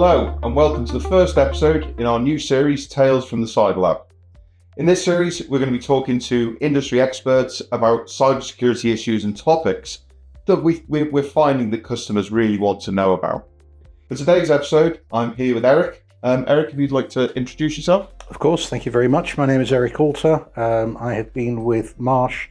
Hello and welcome to the first episode in our new series, Tales from the CyberLab. In this series, we're going to be talking to industry experts about cybersecurity issues and topics that we're finding that customers really want to know about. For today's episode, I'm here with Eric. Eric, if you'd like to introduce yourself. Of course, thank you very much. My name is Eric Alter. I have been with Marsh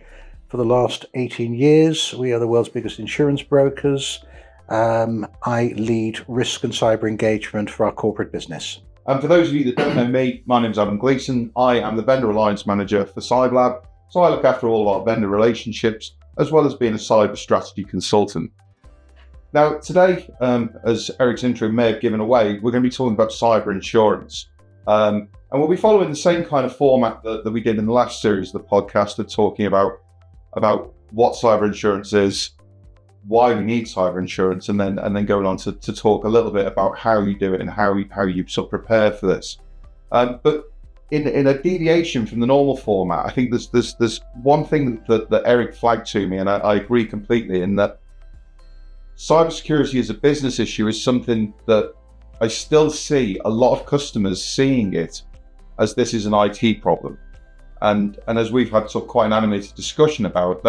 for the last 18 years. We are the world's biggest insurance brokers. I lead risk and cyber engagement for our corporate business. And for those of you that don't know me, my name is Adam Gleeson. I am the Vendor Alliance Manager for CyberLab, so I look after all of our vendor relationships, as well as being a cyber strategy consultant. Now, today, as Eric's intro may have given away, we're going to be talking about cyber insurance. And we'll be following the same kind of format that we did in the last series of the podcast of talking about what cyber insurance is, why we need cyber insurance, and then going on to talk a little bit about how you do it and how you sort of prepare for this. But in a deviation from the normal format, I think there's one thing that Eric flagged to me, and I agree completely, in that cybersecurity as a business issue is something that I still see a lot of customers seeing it as this is an IT problem. And as we've had sort of quite an animated discussion about,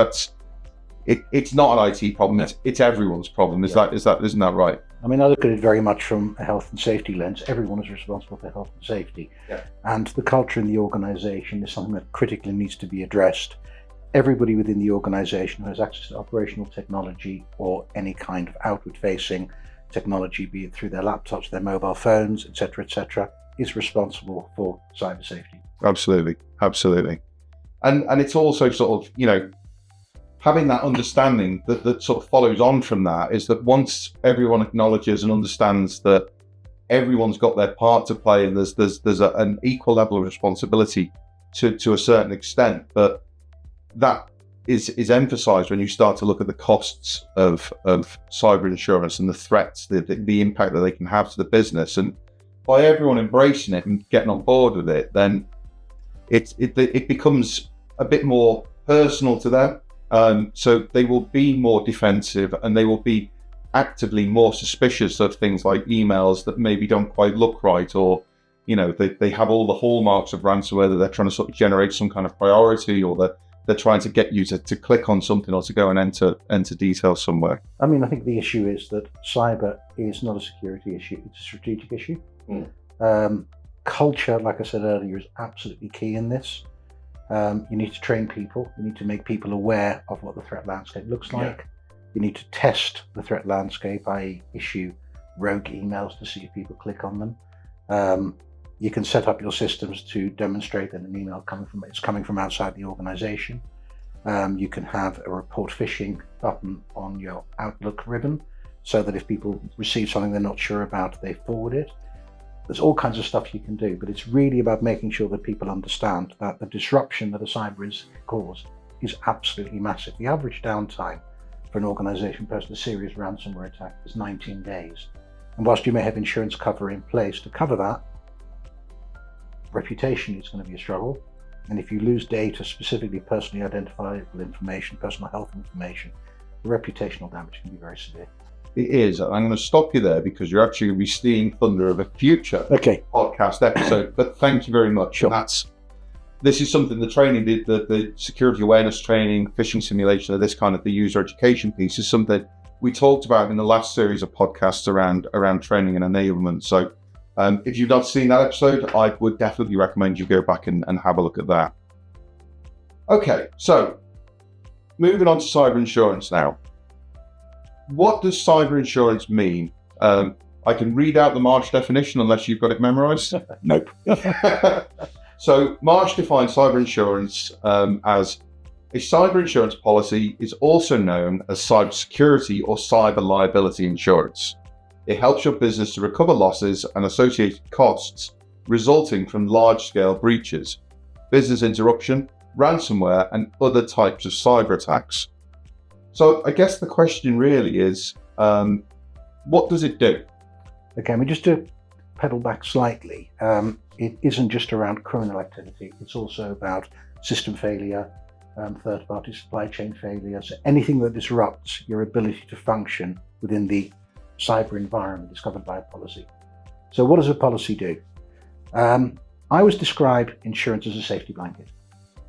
it's not an IT problem, it's everyone's problem. Isn't that right? I mean, I look at it very much from a health and safety lens. Everyone is responsible for health and safety. Yeah. And the culture in the organization is something that critically needs to be addressed. Everybody within the organization who has access to operational technology or any kind of outward-facing technology, be it through their laptops, their mobile phones, etc., is responsible for cyber safety. Absolutely. And it's also sort of, having that understanding that sort of follows on from that is that once everyone acknowledges and understands that everyone's got their part to play and there's an equal level of responsibility to a certain extent, but that is emphasized when you start to look at the costs of cyber insurance and the threats, the impact that they can have to the business. And by everyone embracing it and getting on board with it, then it becomes a bit more personal to them. So they will be more defensive and they will be actively more suspicious of things like emails that maybe don't quite look right, or they have all the hallmarks of ransomware that they're trying to sort of generate some kind of priority, or they're trying to get you to click on something or to go and enter details somewhere. I mean, I think the issue is that cyber is not a security issue, it's a strategic issue. Culture, like I said earlier, is absolutely key in this. You need to train people, you need to make people aware of what the threat landscape looks like. You need to test the threat landscape, i.e. issue rogue emails to see if people click on them. You can set up your systems to demonstrate that an email is coming from outside the organization. You can have a report phishing button on your Outlook ribbon so that if people receive something they're not sure about, they forward it. There's all kinds of stuff you can do, but it's really about making sure that people understand that the disruption that a cyber risk cause is absolutely massive. The average downtime for an organization post a serious ransomware attack is 19 days. And whilst you may have insurance cover in place to cover that, reputation is going to be a struggle. And if you lose data, specifically personally identifiable information, personal health information, the reputational damage can be very severe. It is. I'm going to stop you there because you're actually going to be stealing thunder of a future podcast episode. But thank you very much. Sure. This is something the training, the security awareness training, phishing simulation, this kind of the user education piece is something we talked about in the last series of podcasts around training and enablement. So if you've not seen that episode, I would definitely recommend you go back and have a look at that. Okay, so moving on to cyber insurance now. What does cyber insurance mean? I can read out the Marsh definition unless you've got it memorized. Nope. So Marsh defines cyber insurance as a cyber insurance policy is also known as cybersecurity or cyber liability insurance. It helps your business to recover losses and associated costs resulting from large-scale breaches, business interruption, ransomware, and other types of cyber attacks. So I guess the question really is, what does it do? Okay, just to pedal back slightly, it isn't just around criminal activity, it's also about system failure, third-party supply chain failure, so anything that disrupts your ability to function within the cyber environment is covered by a policy. So what does a policy do? I always describe insurance as a safety blanket.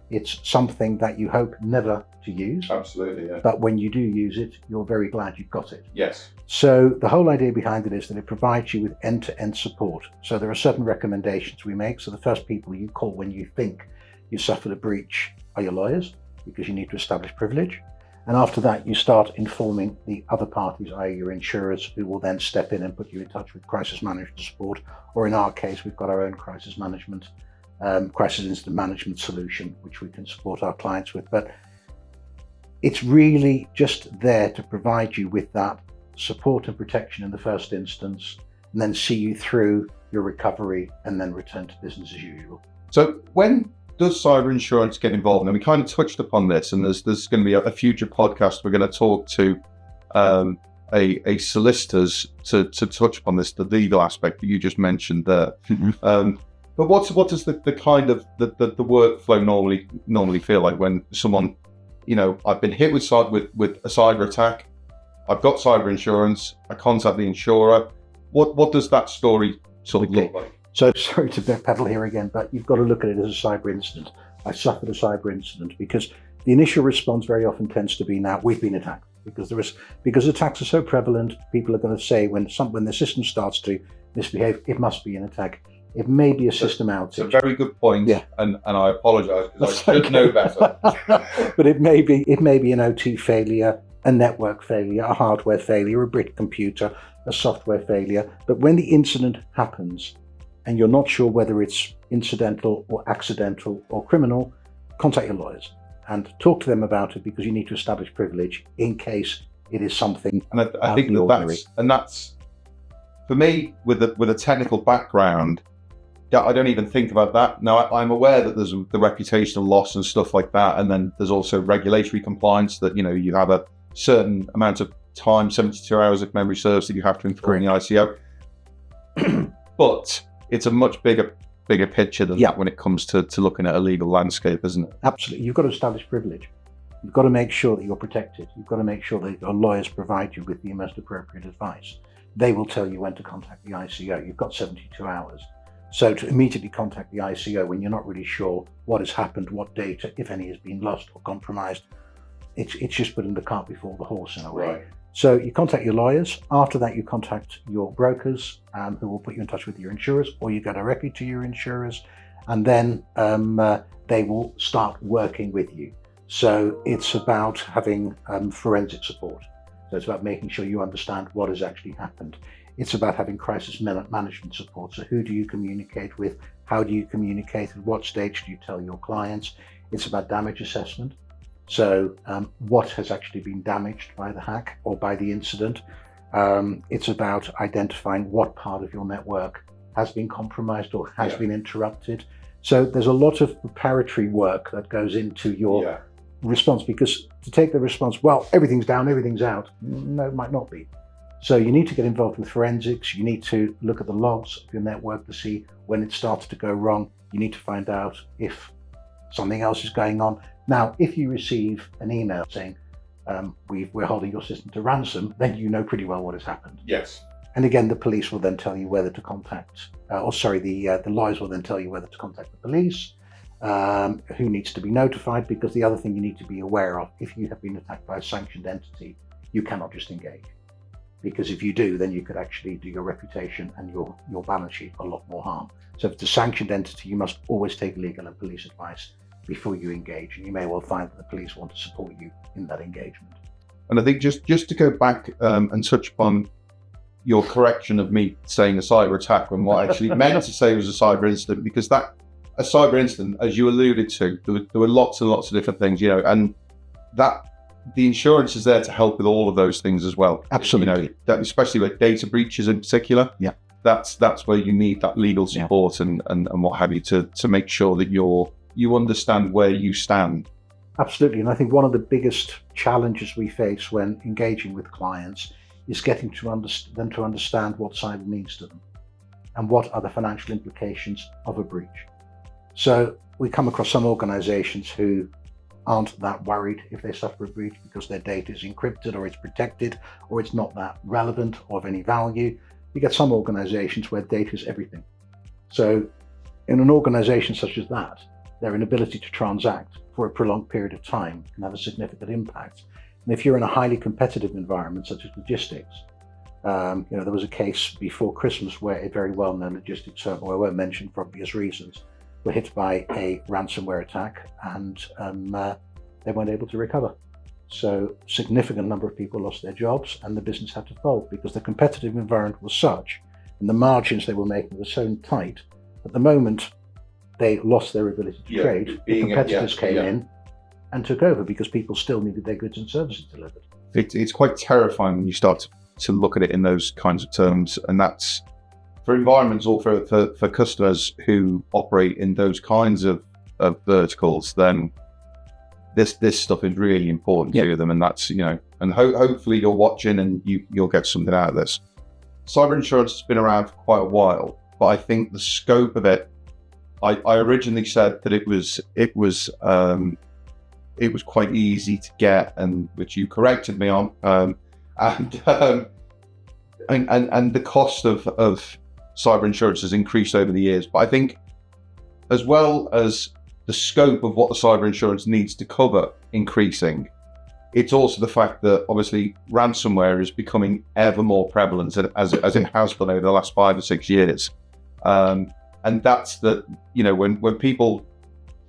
It's something that you hope never to use. Absolutely, yeah. But when you do use it, you're very glad you've got it. Yes. So the whole idea behind it is that it provides you with end-to-end support. So there are certain recommendations we make. So the first people you call when you think you suffered a breach are your lawyers, because you need to establish privilege. And after that, you start informing the other parties, i.e. your insurers, who will then step in and put you in touch with crisis management support. Or in our case, we've got our own crisis incident management solution, which we can support our clients with. But it's really just there to provide you with that support and protection in the first instance, and then see you through your recovery and then return to business as usual. So when does cyber insurance get involved? And we kind of touched upon this, and there's going to be a future podcast. We're going to talk to a solicitors to touch upon this, the legal aspect that you just mentioned there. But what does the kind of the workflow normally feel like when someone, I've been hit with a cyber attack, I've got cyber insurance, I contact the insurer. What does that story sort of look like? So sorry to backpedal here again, but you've got to look at it as a cyber incident. I suffered a cyber incident, because the initial response very often tends to be, now we've been attacked, because attacks are so prevalent. People are going to say when the system starts to misbehave, it must be an attack. It may be a system outage. It's a very good point, yeah. and I apologise because I should know better. But it may be an OT failure, a network failure, a hardware failure, a brick computer, a software failure. But when the incident happens and you're not sure whether it's incidental or accidental or criminal, contact your lawyers and talk to them about it, because you need to establish privilege in case it is something. And I think that's for me with a technical background. Yeah, I don't even think about that. Now, I'm aware that there's the reputational loss and stuff like that, and then there's also regulatory compliance that you have a certain amount of time, 72 hours if memory serves, that you have to incur in the ICO. But it's a much bigger picture than that when it comes to looking at a legal landscape, isn't it? Absolutely. You've got to establish privilege. You've got to make sure that you're protected. You've got to make sure that your lawyers provide you with the most appropriate advice. They will tell you when to contact the ICO. You've got 72 hours. So to immediately contact the ICO when you're not really sure what has happened, what data, if any, has been lost or compromised, it's just putting the cart before the horse in a way. Right. So you contact your lawyers. After that, you contact your brokers, who will put you in touch with your insurers, or you go directly to your insurers, and then they will start working with you. So it's about having forensic support. So it's about making sure you understand what has actually happened. It's about having crisis management support. So who do you communicate with? How do you communicate? At what stage do you tell your clients? It's about damage assessment. So what has actually been damaged by the hack or by the incident? It's about identifying what part of your network has been compromised or has been interrupted. So there's a lot of preparatory work that goes into your response, because to take the response, well, everything's down, everything's out. No, it might not be. So you need to get involved with forensics. You need to look at the logs of your network to see when it started to go wrong. You need to find out if something else is going on. Now, if you receive an email saying, we're holding your system to ransom, then you know pretty well what has happened. Yes. And again, the police will then tell you whether to contact, the lawyers will then tell you whether to contact the police, who needs to be notified, because the other thing you need to be aware of, if you have been attacked by a sanctioned entity, you cannot just engage. Because if you do, then you could actually do your reputation and your balance sheet a lot more harm. So if it's a sanctioned entity, you must always take legal and police advice before you engage, and you may well find that the police want to support you in that engagement. And I think just to go back and touch upon your correction of me saying a cyber attack when what I actually meant to say was a cyber incident, because a cyber incident, as you alluded to, there were lots and lots of different things, and that the insurance is there to help with all of those things as well. Absolutely. Especially with data breaches in particular. Yeah. That's where you need that legal support and what have you to make sure that you understand where you stand. Absolutely. And I think one of the biggest challenges we face when engaging with clients is getting them to understand what cyber means to them and what are the financial implications of a breach. So we come across some organizations who aren't that worried if they suffer a breach because their data is encrypted or it's protected or it's not that relevant or of any value. You get some organizations where data is everything. So in an organization such as that, their inability to transact for a prolonged period of time can have a significant impact. And if you're in a highly competitive environment such as logistics, there was a case before Christmas where a very well-known logistics firm, who I won't mention for obvious reasons, were hit by a ransomware attack, and they weren't able to recover. So a significant number of people lost their jobs, and the business had to fold because the competitive environment was such, and the margins they were making were so tight. At the moment, they lost their ability to trade. The competitors came in and took over because people still needed their goods and services delivered. It's quite terrifying when you start to look at it in those kinds of terms, and that's for environments or for customers who operate in those kinds of verticals. Then this stuff is really important to them, and that's and hopefully you're watching and you'll get something out of this. Cyber insurance has been around for quite a while, but I think the scope of it, I originally said that it was quite easy to get, and which you corrected me on, and the cost of cyber insurance has increased over the years. But I think, as well as the scope of what the cyber insurance needs to cover increasing, it's also the fact that obviously ransomware is becoming ever more prevalent as it has been over the last 5 or 6 years. And that's when people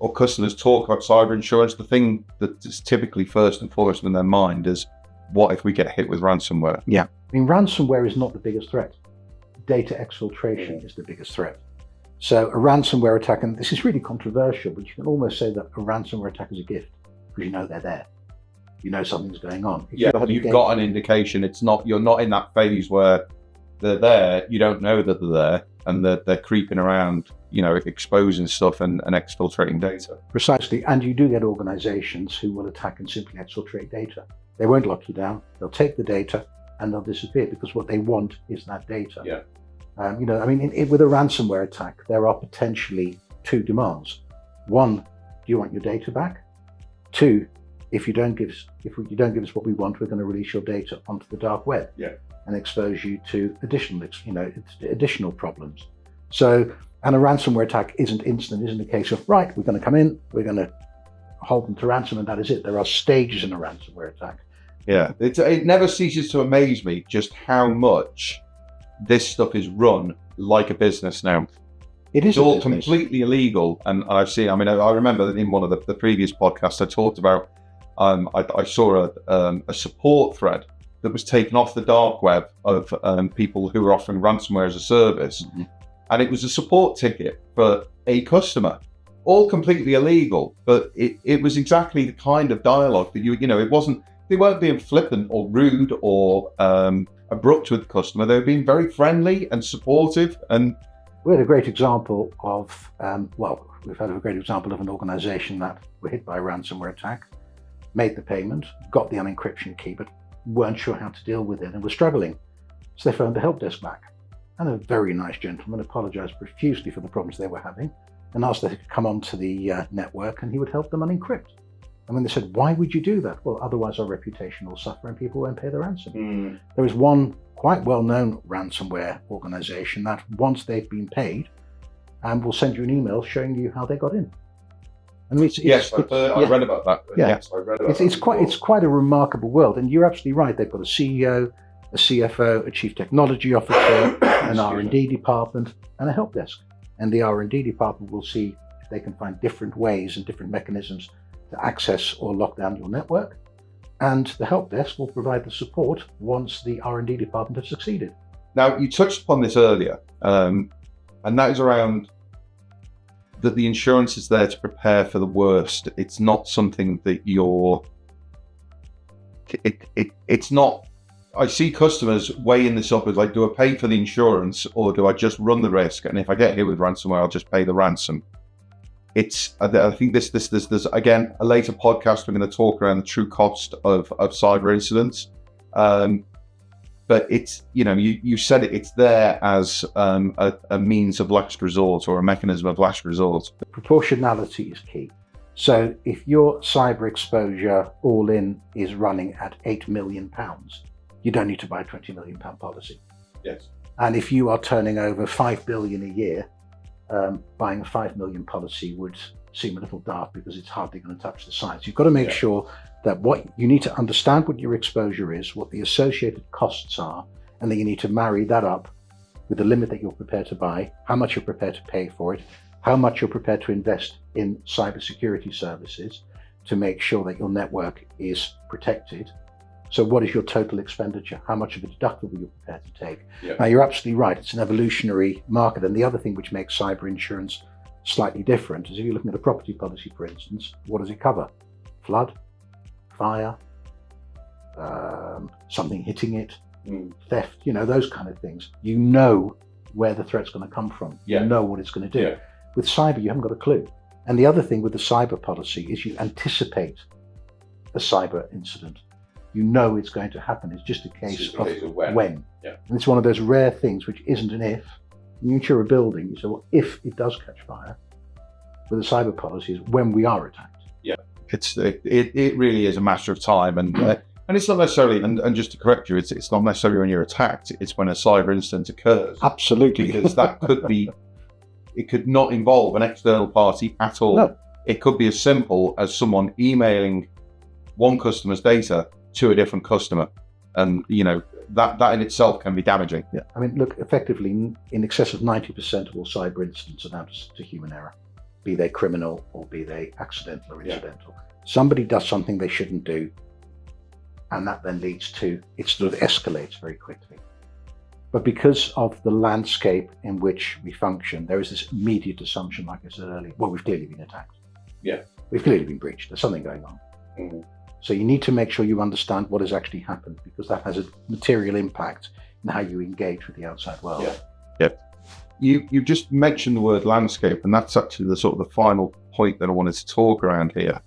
or customers talk about cyber insurance, the thing that is typically first and foremost in their mind is, what if we get hit with ransomware? Yeah. I mean, ransomware is not the biggest threat. Data exfiltration is the biggest threat. So a ransomware attack, and this is really controversial, but you can almost say that a ransomware attack is a gift because you know they're there. You know something's going on. You've got an indication. You're not in that phase where they're there. You don't know that they're there, and they're creeping around, exposing stuff and exfiltrating data. Precisely, and you do get organizations who will attack and simply exfiltrate data. They won't lock you down. They'll take the data and they'll disappear because what they want is that data. Yeah. With a ransomware attack, there are potentially 2 demands. 1, do you want your data back? 2, if you don't give us what we want, we're going to release your data onto the dark web and expose you to additional problems. So, and a ransomware attack isn't instant, isn't a case of, right, we're going to come in, we're going to hold them to ransom, and that is it. There are stages in a ransomware attack. Yeah, it never ceases to amaze me just how much this stuff is run like a business now. It's all completely illegal, and I remember that in one of the previous podcasts I talked about, I saw a support thread that was taken off the dark web of people who were offering ransomware as a service, and it was a support ticket for a customer. All completely illegal, but it was exactly the kind of dialogue that they weren't being flippant or rude or abrupt with the customer. They were being very friendly and supportive. And we had a great example of, we've had a great example of an organization that were hit by a ransomware attack, made the payment, got the unencryption key, but weren't sure how to deal with it and were struggling. So they phoned the help desk back. And a very nice gentleman apologized profusely for the problems they were having and asked if they could come onto the network and he would help them unencrypt. And when they said, why would you do that? Well, otherwise our reputation will suffer and people won't pay the ransom. There is one quite well-known ransomware organization that once they've been paid, will send you an email showing you how they got in. And I read about that. Yeah. Yes, I read about that. It's quite a remarkable world. And you're absolutely right. They've got a CEO, a CFO, a chief technology officer, an R&D department, and a help desk. And the R&D department will see if they can find different ways and different mechanisms to access or lock down your network. And the help desk will provide the support once the R&D department has succeeded. Now, you touched upon this earlier, and that is around that the insurance is there to prepare for the worst. It's not something that it's not. I see customers weighing this up as like, do I pay for the insurance or do I just run the risk? And if I get hit with ransomware, I'll just pay the ransom. I think there's again a later podcast we're going to talk around the true cost of cyber incidents. But it's, you said it's there as a means of last resort or a mechanism of last resort. Proportionality is key. So if your cyber exposure all in is running at £8 million, you don't need to buy a £20 million policy. Yes. And if you are turning over 5 billion a year, buying a 5 million policy would seem a little daft because it's hardly going to touch the size. You've got to make sure that what you need to understand what your exposure is, what the associated costs are, and then you need to marry that up with the limit that you're prepared to buy, how much you're prepared to pay for it, how much you're prepared to invest in cybersecurity services to make sure that your network is protected. So what is your total expenditure? How much of a deductible you're prepared to take? Yeah. Now, you're absolutely right. It's an evolutionary market. And the other thing which makes cyber insurance slightly different is if you're looking at a property policy, for instance, what does it cover? Flood, fire, something hitting it, theft, those kind of things. You know where the threat's going to come from. You know what it's going to do. Yeah. With cyber, you haven't got a clue. And the other thing with the cyber policy is you anticipate a cyber incident. You know it's going to happen. It's just a case of when. Yeah. And it's one of those rare things which isn't an if. When you insure a building, you say, well, if it does catch fire, with a cyber policy is when we are attacked. Yeah, it really is a matter of time, and it's not necessarily. And just to correct you, it's not necessarily when you're attacked. It's when a cyber incident occurs. Absolutely, because that could be. It could not involve an external party at all. No. It could be as simple as someone emailing one customer's data to a different customer, and that in itself can be damaging. Yeah, I mean, look, effectively, in excess of 90% of all cyber incidents are down to human error, be they criminal or be they accidental or incidental. Somebody does something they shouldn't do, and that then leads to, it sort of escalates very quickly. But because of the landscape in which we function, there is this immediate assumption, like I said earlier, well, we've clearly been attacked. Yeah. We've clearly been breached. There's something going on. Mm-hmm. So you need to make sure you understand what has actually happened, because that has a material impact in how you engage with the outside world. Yeah. You just mentioned the word landscape, and that's actually the sort of the final point that I wanted to talk around here.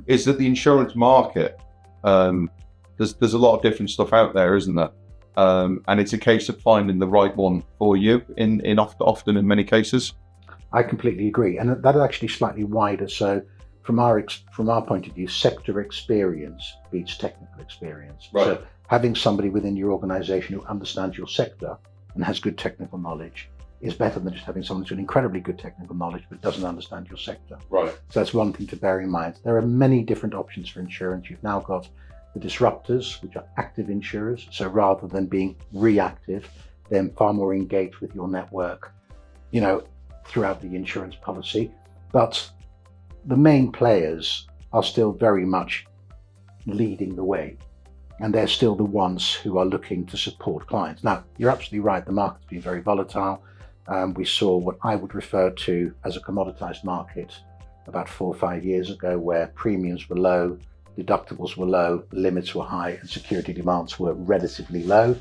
Is that the insurance market? There's a lot of different stuff out there, isn't there? And it's a case of finding the right one for you. Often in many cases. I completely agree, and that is actually slightly wider. So, from our point of view, sector experience beats technical experience. Right. So, having somebody within your organisation who understands your sector and has good technical knowledge is better than just having someone who's got incredibly good technical knowledge but doesn't understand your sector. Right. So that's one thing to bear in mind. There are many different options for insurance. You've now got the disruptors, which are active insurers. So rather than being reactive, they're far more engaged with your network, throughout the insurance policy. But the main players are still very much leading the way, and they're still the ones who are looking to support clients. Now, you're absolutely right. The market's been very volatile. We saw what I would refer to as a commoditized market about 4 or 5 years ago, where premiums were low, deductibles were low, limits were high, and security demands were relatively low.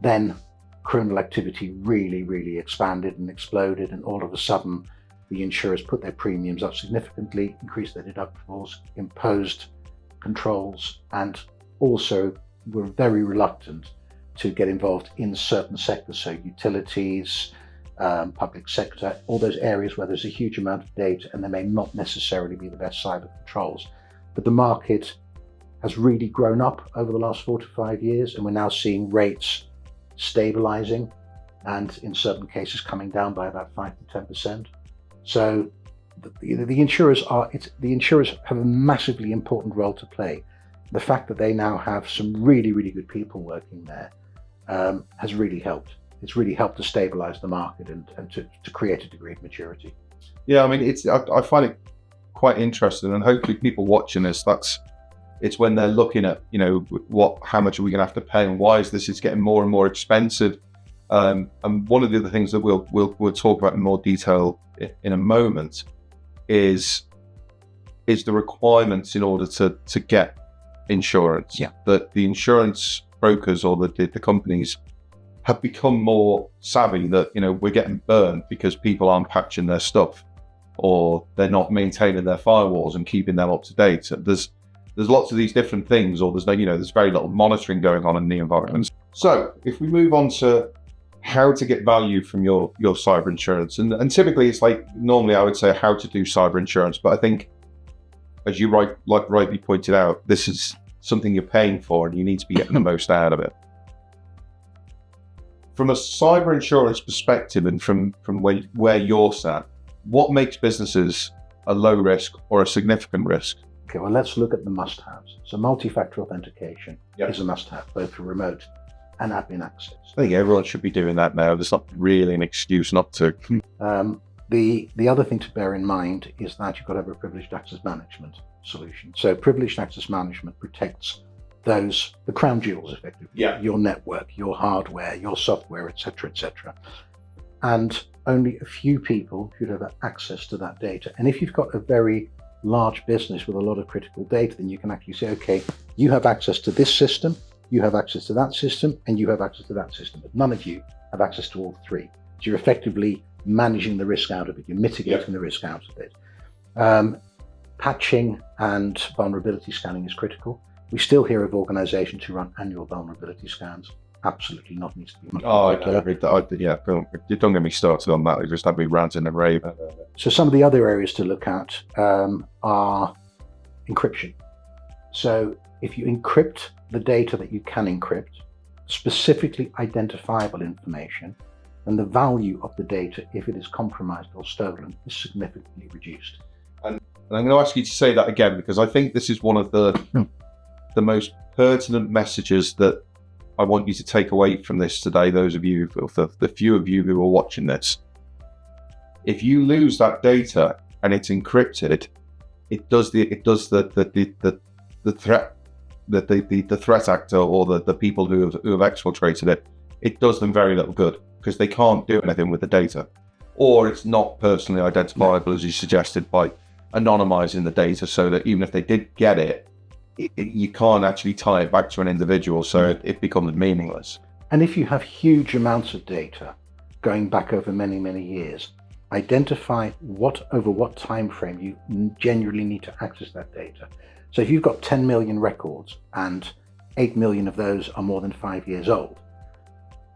Then criminal activity really, really expanded and exploded, and all of a sudden the insurers put their premiums up significantly, increased their deductibles, imposed controls, and also were very reluctant to get involved in certain sectors, so utilities, public sector, all those areas where there's a huge amount of data and there may not necessarily be the best cyber controls. But the market has really grown up over the last 4 to 5 years, and we're now seeing rates stabilizing and in certain cases coming down by about 5 to 10%. So the insurers have a massively important role to play. The fact that they now have some really, really good people working there has really helped. It's really helped to stabilize the market and to create a degree of maturity. Yeah, I mean, I find it quite interesting, and hopefully people watching this, it's when they're looking at, how much are we going to have to pay, and why is this? It's getting more and more expensive. And one of the other things that we'll talk about in more detail in a moment is the requirements in order to get insurance. Yeah. That the insurance brokers or the companies have become more savvy that, we're getting burned because people aren't patching their stuff, or they're not maintaining their firewalls and keeping them up to date. There's lots of these different things, or there's very little monitoring going on in the environment. So if we move on to how to get value from your cyber insurance, and typically it's normally I would say how to do cyber insurance, but I think, as you rightly pointed out, this is something you're paying for and you need to be getting the most out of it. from a cyber insurance perspective and from where you're sat, what makes businesses a low risk or a significant risk? Okay, well, let's look at the must-haves. So multi-factor authentication is a must-have, both for remote and admin access. I think everyone should be doing that now. There's not really an excuse not to. The other thing to bear in mind is that you've got to have a privileged access management solution. So privileged access management protects the crown jewels, effectively. Your network, your hardware, your software, etc., etc. And only a few people should have access to that data. And if you've got a very large business with a lot of critical data, then you can actually say, okay, you have access to this system, you have access to that system, and you have access to that system, but none of you have access to all three. So you're effectively managing the risk out of it, you're mitigating the risk out of it. Patching and vulnerability scanning is critical. We still hear of organizations who run annual vulnerability scans. Absolutely not, needs to be much more regular. Don't get me started on that. It just had me ranting and raving. So some of the other areas to look at are encryption. So if you encrypt the data that you can encrypt, specifically identifiable information, then the value of the data, if it is compromised or stolen, is significantly reduced. And I'm going to ask you to say that again, because I think this is one of the most pertinent messages that I want you to take away from this today, those of you, the few of you who are watching this. If you lose that data and it's encrypted, it does the threat actor or the people who have exfiltrated it, it does them very little good because they can't do anything with the data, or it's not personally identifiable, as you suggested, by anonymizing the data, so that even if they did get it, you can't actually tie it back to an individual, so it becomes meaningless. And if you have huge amounts of data going back over many, many years, identify over what time frame you genuinely need to access that data. So if you've got 10 million records and 8 million of those are more than 5 years old,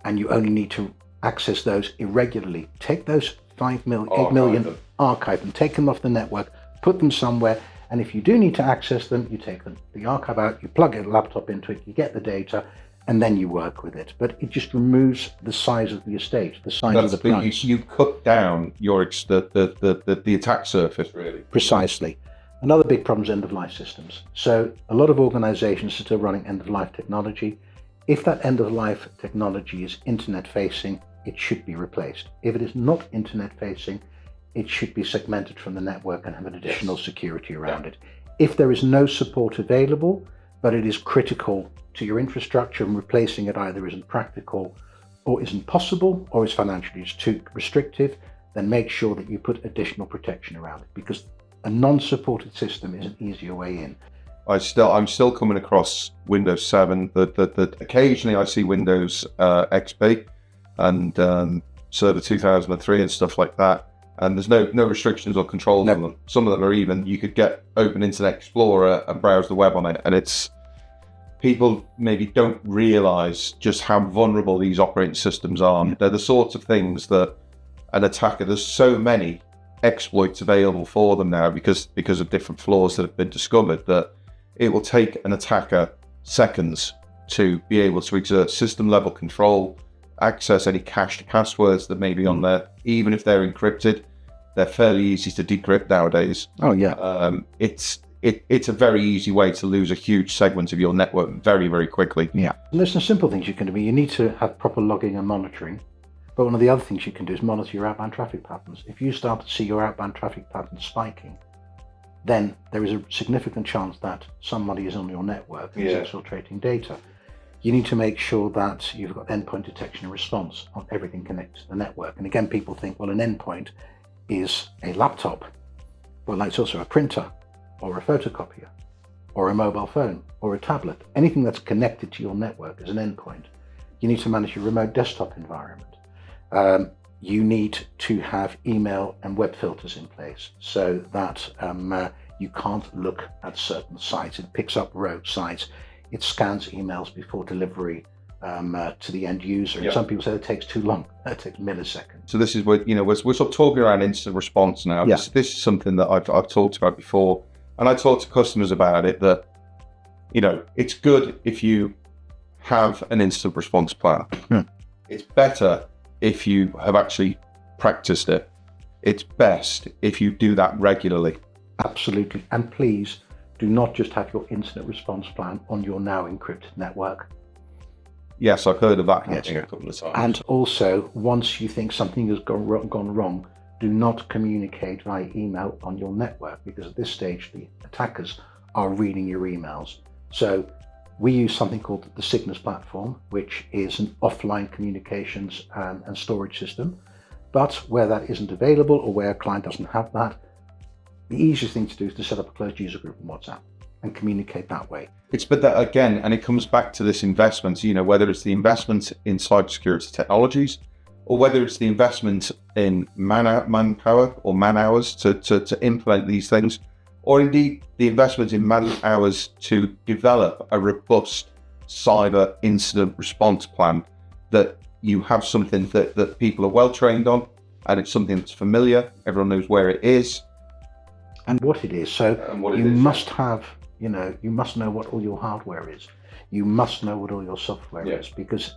and you only need to access those irregularly, take those 8 million, archive them, take them off the network, put them somewhere, and if you do need to access them, you take the archive out, you plug a laptop into it, you get the data, and then you work with it. But it just removes the size of the estate, the size of the price. You cut down the attack surface, really. Precisely. Another big problem is end-of-life systems. So a lot of organizations are still running end-of-life technology. If that end-of-life technology is internet-facing, it should be replaced. If it is not internet-facing, it should be segmented from the network and have an additional security around it. If there is no support available, but it is critical to your infrastructure, and replacing it either isn't practical or isn't possible or is financially too restrictive, then make sure that you put additional protection around it, because a non-supported system is an easier way in. I'm still coming across Windows 7. That occasionally I see Windows XP and Server 2003 and stuff like that. And there's no restrictions or controls on them. Some of them are even, you could open Internet Explorer and browse the web on it. And people maybe don't realize just how vulnerable these operating systems are. Yeah. They're the sorts of things that an attacker, there's so many exploits available for them now because of different flaws that have been discovered, that it will take an attacker seconds to be able to exert system level control, access any cached passwords that may be on there. Even if they're encrypted, they're fairly easy to decrypt nowadays. Oh yeah. It's a very easy way to lose a huge segment of your network very, very quickly. Yeah. And there's some simple things you can do. You need to have proper logging and monitoring. But one of the other things you can do is monitor your outbound traffic patterns. If you start to see your outbound traffic patterns spiking, then there is a significant chance that somebody is on your network and is exfiltrating data. You need to make sure that you've got endpoint detection and response on everything connected to the network. And again, people think, well, an endpoint is a laptop. Well, it's also a printer or a photocopier or a mobile phone or a tablet. Anything that's connected to your network is an endpoint. You need to manage your remote desktop environment. You need to have email and web filters in place so that you can't look at certain sites. It picks up rogue sites. It scans emails before delivery to the end user. And some people say it takes too long. It takes milliseconds. So this is what, we're sort of talking around instant response now. Yeah. This is something that I've talked about before. And I talk to customers about it, that, it's good if you have an instant response plan. It's better if you have actually practiced it. It's best if you do that regularly. Absolutely. And please do not just have your incident response plan on your now encrypted network. Yes, I've heard of that happening a couple of times. And also, once you think something has gone wrong, do not communicate via email on your network, because at this stage, the attackers are reading your emails. So we use something called the Cygnus platform, which is an offline communications and storage system. But where that isn't available, or where a client doesn't have that, the easiest thing to do is to set up a closed user group on WhatsApp and communicate that way. But that again, and it comes back to this investment, whether it's the investment in cybersecurity technologies, or whether it's the investment in manpower or man hours to implement these things, or indeed the investment in man hours to develop a robust cyber incident response plan, that you have something that people are well trained on, and it's something that's familiar, everyone knows where it is. And what it is. So you must have, you must know what all your hardware is. You must know what all your software is, because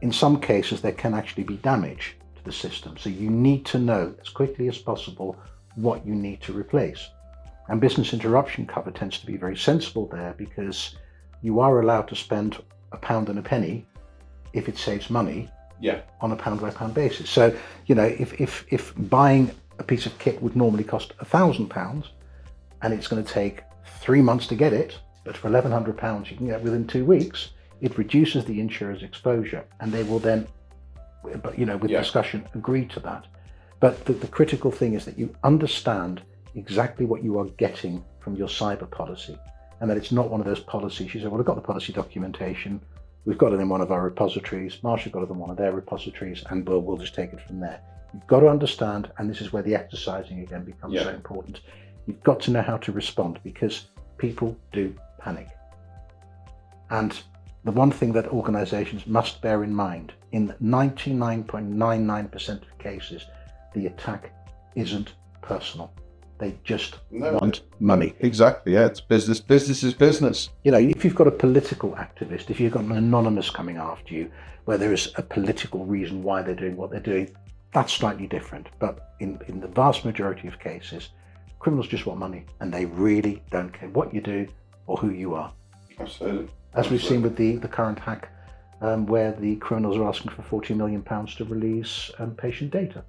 in some cases there can actually be damage to the system. So you need to know as quickly as possible what you need to replace. And business interruption cover tends to be very sensible there, because you are allowed to spend a pound and a penny if it saves money on a pound by pound basis. So, if buying a piece of kit would normally cost £1,000 and it's going to take 3 months to get it, but for £1,100 you can get it within 2 weeks, it reduces the insurer's exposure, and they will then, with discussion, agree to that. But the critical thing is that you understand exactly what you are getting from your cyber policy, and that it's not one of those policies you say, well, I've got the policy documentation, we've got it in one of our repositories, Marsh have got it in one of their repositories, and we'll just take it from there. You've got to understand, and this is where the exercising again becomes so important, you've got to know how to respond, because people do panic. And the one thing that organizations must bear in mind, in 99.99% of cases, the attack isn't personal. They just want money. Exactly, it's business. Business is business. If you've got a political activist, if you've got an anonymous coming after you, where there is a political reason why they're doing what they're doing, that's slightly different. But in the vast majority of cases, criminals just want money, and they really don't care what you do or who you are. Absolutely. As we've seen with the current hack, where the criminals are asking for £40 million to release patient data.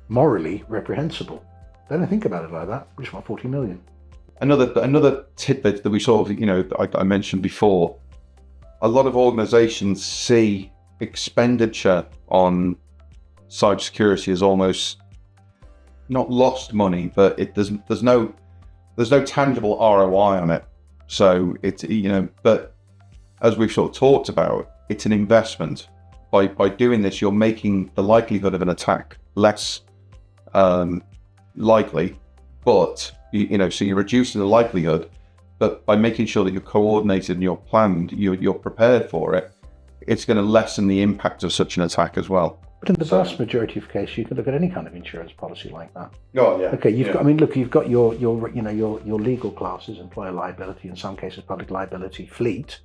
Morally reprehensible. They don't think about it like that. We just want 40 million. Another tidbit that we sort of, I mentioned before, a lot of organizations see expenditure on cybersecurity as almost not lost money, but there's no tangible ROI on it. So it's, but as we've sort of talked about, it's an investment. By doing this, you're making the likelihood of an attack less likely, but so you're reducing the likelihood, but by making sure that you're coordinated and you're planned, you're prepared for it, it's going to lessen the impact of such an attack as well. But in the vast majority of cases, you can look at any kind of insurance policy like that. Oh yeah. Okay, you've got your legal classes, employer liability, in some cases public liability, fleet.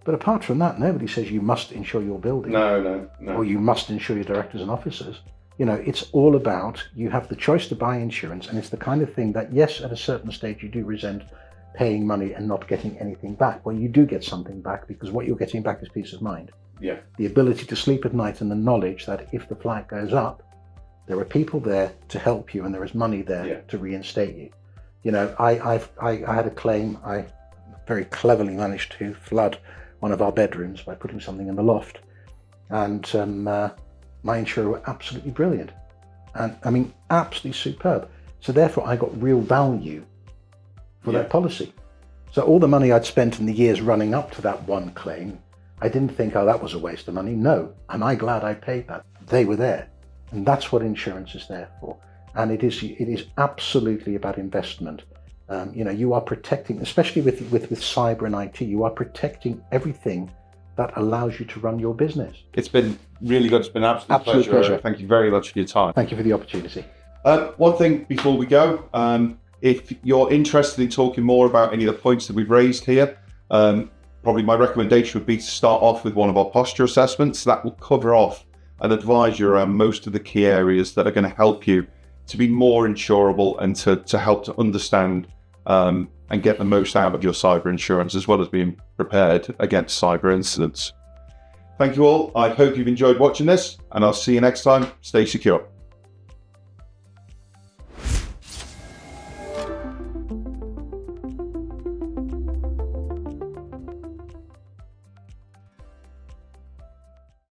But apart from that, nobody says you must insure your building. No. Or you must insure your directors and officers. It's all about, you have the choice to buy insurance, and it's the kind of thing that, yes, at a certain stage you do resent paying money and not getting anything back. Well, you do get something back, because what you're getting back is peace of mind. Yeah. The ability to sleep at night and the knowledge that if the flag goes up, there are people there to help you and there is money there to reinstate you. I had a claim. I very cleverly managed to flood one of our bedrooms by putting something in the loft, and my insurer were absolutely brilliant, and absolutely superb. So therefore I got real value for that policy. So all the money I'd spent in the years running up to that one claim, I didn't think, oh, that was a waste of money. No, am I glad I paid that? They were there, and that's what insurance is there for. And it is absolutely about investment. You are protecting, especially with cyber and IT, you are protecting everything that allows you to run your business. It's been really good. It's been an absolute pleasure. Thank you very much for your time. Thank you for the opportunity. One thing before we go, if you're interested in talking more about any of the points that we've raised here, probably my recommendation would be to start off with one of our posture assessments. That will cover off and advise you around most of the key areas that are going to help you to be more insurable and to help to understand and get the most out of your cyber insurance, as well as being prepared against cyber incidents. Thank you all. I hope you've enjoyed watching this, and I'll see you next time. Stay secure.